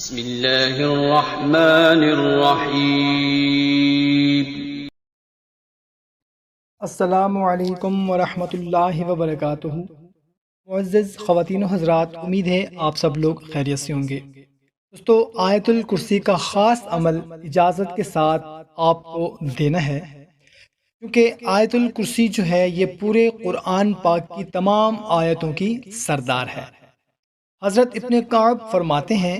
بسم اللہ الرحمن الرحیم۔ السلام علیکم ورحمۃ اللہ وبرکاتہ۔ معزز خواتین و حضرات، امید ہے آپ سب لوگ خیریت سے ہوں گے۔ دوستو، آیت الکرسی کا خاص عمل اجازت کے ساتھ آپ کو دینا ہے، کیونکہ آیت الکرسی جو ہے یہ پورے قرآن پاک کی تمام آیتوں کی سردار ہے۔ حضرت ابن کعب فرماتے ہیں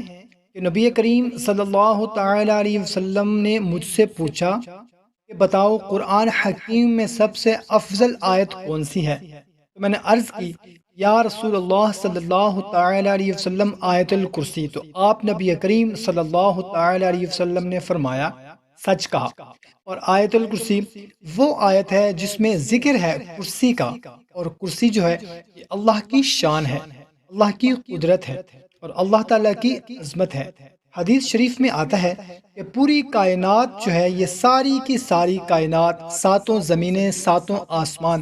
کہ نبی کریم صلی اللہ تعالی علیہ وسلم نے مجھ سے پوچھا کہ بتاؤ قرآن حکیم میں سب سے افضل آیت کون سی ہے؟ تو میں نے عرض کی یا رسول اللہ صلی اللہ تعالی علیہ وسلم آیت الکرسی۔ تو آپ نبی کریم صلی اللہ تعالی علیہ وسلم نے فرمایا سچ کہا۔ اور آیت الکرسی وہ آیت ہے جس میں ذکر ہے کرسی کا، اور کرسی جو ہے یہ اللہ کی شان ہے، اللہ کی قدرت ہے اور اللہ تعالیٰ کی عظمت ہے۔ حدیث شریف میں آتا ہے کہ پوری کائنات جو ہے یہ ساری کی ساری کائنات، ساتوں زمینیں، ساتوں آسمان،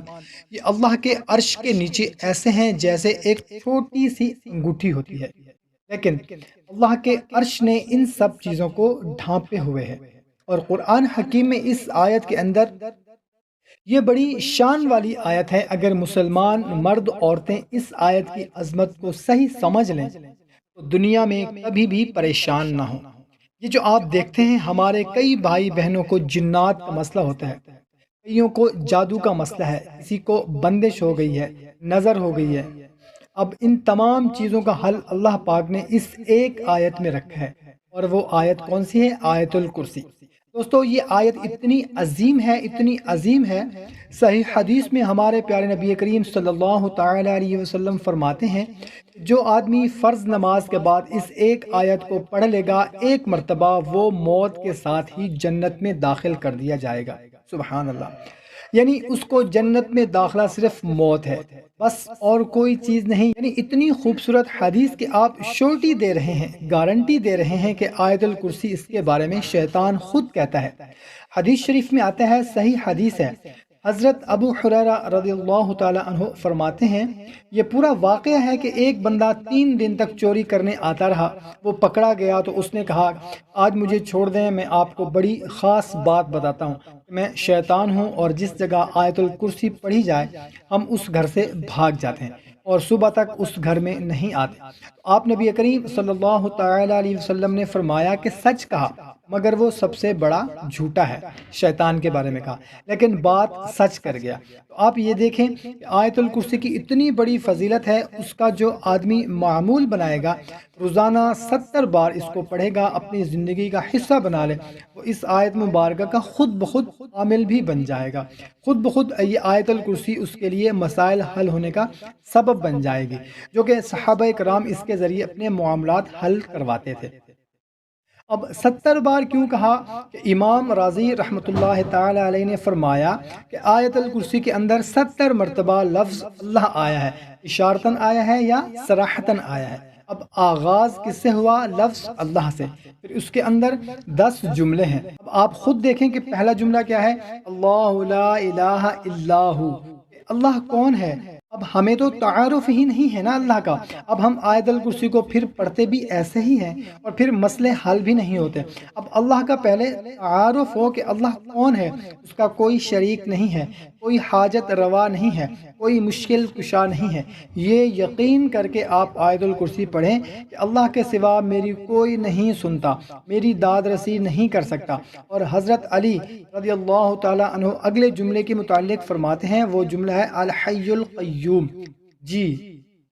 یہ اللہ کے عرش کے نیچے ایسے ہیں جیسے ایک چھوٹی سی انگوٹھی ہوتی ہے، لیکن اللہ کے عرش نے ان سب چیزوں کو ڈھانپے ہوئے ہے۔ اور قرآن حکیم میں اس آیت کے اندر یہ بڑی شان والی آیت ہے۔ اگر مسلمان مرد عورتیں اس آیت کی عظمت کو صحیح سمجھ لیں تو دنیا میں کبھی بھی پریشان نہ ہوں۔ یہ جو آپ دیکھتے ہیں ہمارے کئی بھائی بہنوں کو جنات کا مسئلہ ہوتا ہے، کئیوں کو جادو کا مسئلہ ہے، کسی کو بندش ہو گئی ہے، نظر ہو گئی ہے۔ اب ان تمام چیزوں کا حل اللہ پاک نے اس ایک آیت میں رکھا ہے، اور وہ آیت کون سی ہے؟ آیت الکرسی۔ دوستو، یہ آیت اتنی عظیم ہے، اتنی عظیم ہے، صحیح حدیث میں ہمارے پیارے نبی کریم صلی اللہ تعالی علیہ وسلم فرماتے ہیں جو آدمی فرض نماز کے بعد اس ایک آیت کو پڑھ لے گا ایک مرتبہ، وہ موت کے ساتھ ہی جنت میں داخل کر دیا جائے گا۔ سبحان اللہ! یعنی اس کو جنت میں داخلہ صرف موت ہے، بس اور کوئی چیز نہیں۔ یعنی اتنی خوبصورت حدیث کہ آپ شورٹی دے رہے ہیں، گارنٹی دے رہے ہیں کہ آیت الکرسی، اس کے بارے میں شیطان خود کہتا ہے۔ حدیث شریف میں آتا ہے، صحیح حدیث ہے، حضرت ابو ہریرہ رضی اللہ تعالی عنہ فرماتے ہیں یہ پورا واقعہ ہے کہ ایک بندہ 3 دن تک چوری کرنے آتا رہا، وہ پکڑا گیا تو اس نے کہا آج مجھے چھوڑ دیں، میں آپ کو بڑی خاص بات بتاتا ہوں، میں شیطان ہوں اور جس جگہ آیت الکرسی پڑھی جائے ہم اس گھر سے بھاگ جاتے ہیں اور صبح تک اس گھر میں نہیں آتے۔ آپ نبی کریم صلی اللہ تعالی علیہ وسلم نے فرمایا کہ سچ کہا، مگر وہ سب سے بڑا جھوٹا ہے، شیطان کے بارے میں کہا، لیکن بات سچ کر گیا۔ تو آپ یہ دیکھیں کہ آیت الکرسی کی اتنی بڑی فضیلت ہے، اس کا جو آدمی معمول بنائے گا، روزانہ 70 بار اس کو پڑھے گا، اپنی زندگی کا حصہ بنا لے، وہ اس آیت مبارکہ کا خود بخود عامل بھی بن جائے گا۔ خود بخود یہ آیت الکرسی اس کے لیے مسائل حل ہونے کا سبب بن جائے گی، جو کہ صحابہ کرام اس کے ذریعے اپنے معاملات حل کرواتے تھے۔ اب 70 بار کیوں کہا؟ کہ امام راضی رحمۃ اللہ تعالی علیہ نے فرمایا کہ آیت الکرسی کے اندر 70 مرتبہ لفظ اللہ آیا ہے، اشارتاً آیا ہے یا صراحتاً آیا ہے۔ اب آغاز کس سے ہوا؟ لفظ اللہ سے، پھر اس کے اندر 10 جملے ہیں۔ اب آپ خود دیکھیں کہ پہلا جملہ کیا ہے؟ اللہ لا الہ الا ہو، اللہ کون ہے؟ اب ہمیں تو تعارف ہی نہیں ہے نا اللہ کا، اب ہم آیت الکرسی کو پھر پڑھتے بھی ایسے ہی ہیں اور پھر مسئلے حل بھی نہیں ہوتے۔ اب اللہ کا پہلے تعارف ہو کہ اللہ کون ہے، اس کا کوئی شریک نہیں ہے، کوئی حاجت روا نہیں ہے، کوئی مشکل کشا نہیں ہے، یہ یقین کر کے آپ آیت الکرسی پڑھیں کہ اللہ کے سوا میری کوئی نہیں سنتا، میری داد رسی نہیں کر سکتا۔ اور حضرت علی رضی اللہ تعالی عنہ اگلے جملے کے متعلق فرماتے ہیں، وہ جملہ ہے الحی القیوم، جی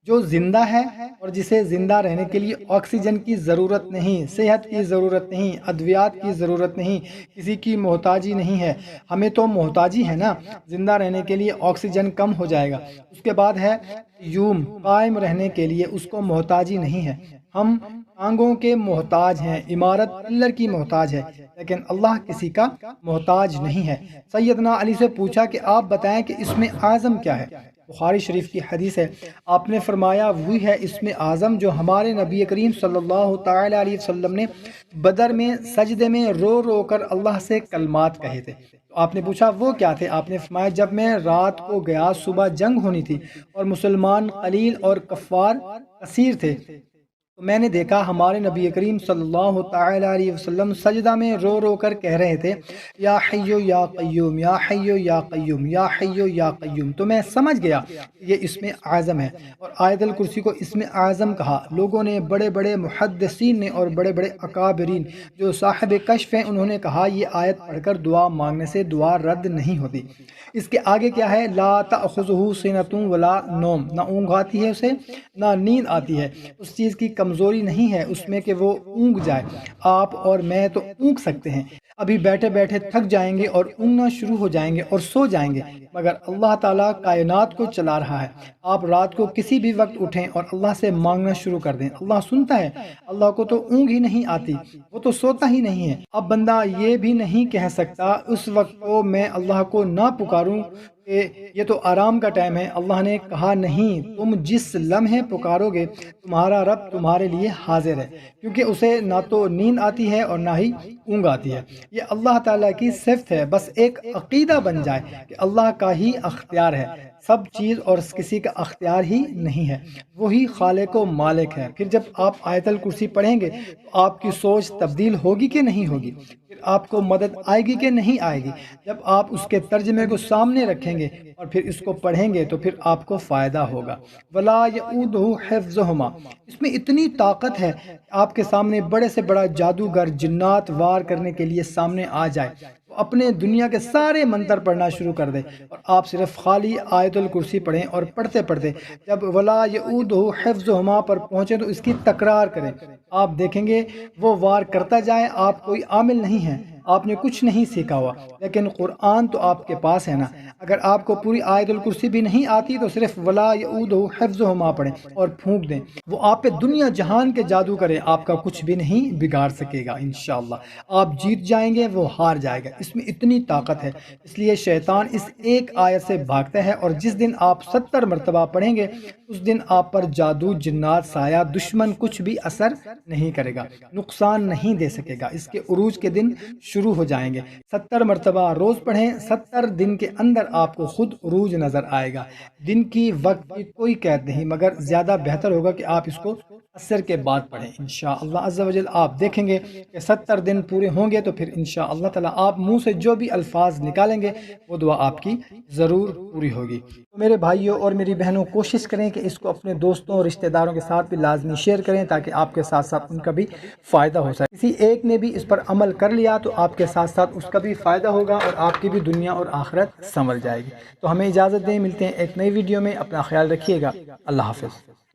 جو زندہ ہے اور جسے زندہ رہنے کے لیے آکسیجن کی ضرورت نہیں، صحت کی ضرورت نہیں، ادویات کی ضرورت نہیں، کسی کی محتاجی نہیں ہے۔ ہمیں تو محتاجی ہے نا، زندہ رہنے کے لیے آکسیجن کم ہو جائے گا۔ اس کے بعد ہے قیوم، قائم رہنے کے لیے اس کو محتاجی نہیں ہے۔ ہم ٹانگوں کے محتاج ہیں، عمارت پلر کی محتاج ہے، لیکن اللہ کسی کا محتاج نہیں ہے۔ سیدنا علی سے پوچھا کہ آپ بتائیں کہ اسم اعظم کیا ہے؟ بخاری شریف کی حدیث ہے، آپ نے فرمایا وہی ہے اسم اعظم جو ہمارے نبی کریم صلی اللہ تعالی علیہ وسلم نے بدر میں سجدے میں رو رو کر اللہ سے کلمات کہے تھے۔ تو آپ نے پوچھا وہ کیا تھے؟ آپ نے فرمایا جب میں رات کو گیا، صبح جنگ ہونی تھی اور مسلمان قلیل اور کفار کثیر تھے، تو میں نے دیکھا ہمارے نبی کریم صلی اللہ تعالی علیہ وسلم سجدہ میں رو رو کر کہہ رہے تھے یا حیو یا قیوم یا حیو یا قیوم یا حیو یا قیوم۔ تو میں سمجھ گیا یہ اسم اعظم ہے، اور آیت الکرسی کو اسم اعظم کہا۔ لوگوں نے، بڑے بڑے محدثین نے اور بڑے بڑے اکابرین جو صاحب کشف ہیں، انہوں نے کہا یہ آیت پڑھ کر دعا مانگنے سے دعا رد نہیں ہوتی۔ اس کے آگے کیا ہے؟ لا تأخذہ سنۃ ولا نوم، نہ اونگ آتی ہے اسے نہ نیند آتی ہے۔ اس چیز کی کمزوری نہیں ہے اس میں کہ وہ اونگ جائے۔ آپ اور میں تو اونگ سکتے ہیں، ابھی بیٹھے بیٹھے تھک جائیں گے اور اونگنا شروع ہو جائیں گے اور سو جائیں گے، مگر اللہ تعالیٰ کائنات کو چلا رہا ہے۔ آپ رات کو کسی بھی وقت اٹھیں اور اللہ سے مانگنا شروع کر دیں، اللہ سنتا ہے۔ اللہ کو تو اونگ ہی نہیں آتی، وہ تو سوتا ہی نہیں ہے۔ اب بندہ یہ بھی نہیں کہہ سکتا اس وقت کو میں اللہ کو نہ پکاروں کہ یہ تو آرام کا ٹائم ہے۔ اللہ نے کہا نہیں، تم جس لمحے پکارو گے تمہارا رب تمہارے لیے حاضر ہے، کیونکہ اسے نہ تو نیند آتی ہے اور نہ ہی اونگ آتی ہے۔ یہ اللہ تعالیٰ کی صفت ہے، بس ایک عقیدہ بن جائے کہ اللہ کا ہی اختیار ہے سب چیز اور کسی کا اختیار ہی نہیں ہے، وہی خالق و مالک ہے۔ پھر جب آپ آیت الکرسی پڑھیں گے تو آپ کی سوچ تبدیل ہوگی کہ نہیں ہوگی؟ پھر آپ کو مدد آئے گی کہ نہیں آئے گی؟ جب آپ اس کے ترجمے کو سامنے رکھیں گے اور پھر اس کو پڑھیں گے تو پھر آپ کو فائدہ ہوگا۔ ولا یؤودہ حفظہما، اس میں اتنی طاقت ہے کہ آپ کے سامنے بڑے سے بڑا جادوگر جنات وار کرنے کے لیے سامنے آ جائے، وہ اپنے دنیا کے سارے منتر پڑھنا شروع کر دے اور آپ صرف خالی آیت الکرسی پڑھیں، اور پڑھتے پڑھتے جب ولا یؤودہ حفظہما پر پہنچے تو اس کی تکرار کریں۔ آپ دیکھیں گے وہ وار کرتا جائے، آپ کوئی عامل نہیں ہیں، آپ نے کچھ نہیں سیکھا ہوا، لیکن قرآن تو آپ کے پاس ہے نا۔ اگر آپ کو پوری آیت الکرسی بھی نہیں آتی تو صرف ولا یؤودہ حفظہما پڑھیں اور پھونک دیں، وہ آپ پہ دنیا جہان کے جادو کرے، آپ کا کچھ بھی نہیں بگاڑ سکے گا انشاءاللہ۔ آپ جیت جائیں گے، وہ ہار جائے گا۔ اس میں اتنی طاقت ہے، اس لیے شیطان اس ایک آیت سے بھاگتا ہے، اور جس دن آپ 70 مرتبہ پڑھیں گے اس دن آپ پر جادو، جنات، سایہ، دشمن کچھ بھی اثر نہیں کرے گا، نقصان نہیں دے سکے گا۔ اس کے عروج کے دن شروع ہو جائیں گے۔ 70 مرتبہ روز پڑھیں، 70 دن کے اندر آپ کو خود عروج نظر آئے گا۔ دن کی وقت کی کوئی قید نہیں، مگر زیادہ بہتر ہوگا کہ آپ اس کو عصر کے بعد پڑھیں انشاءاللہ عز و جل۔ آپ دیکھیں گے کہ 70 دن پورے ہوں گے تو پھر انشاءاللہ تعالی آپ منہ سے جو بھی الفاظ نکالیں گے وہ دعا آپ کی ضرور پوری ہوگی۔ تو میرے بھائیوں اور میری بہنوں، کوشش کریں کہ اس کو اپنے دوستوں اور رشتہ داروں کے ساتھ بھی لازمی شیئر کریں تاکہ آپ کے ساتھ ساتھ ان کا بھی فائدہ ہو سکے۔ کسی ایک نے بھی اس پر عمل کر لیا تو آپ کے ساتھ ساتھ اس کا بھی فائدہ ہوگا اور آپ کی بھی دنیا اور آخرت سنور جائے گی۔ تو ہمیں اجازت دیں، ملتے ہیں ایک نئی ویڈیو میں، اپنا خیال رکھیے گا، اللہ حافظ۔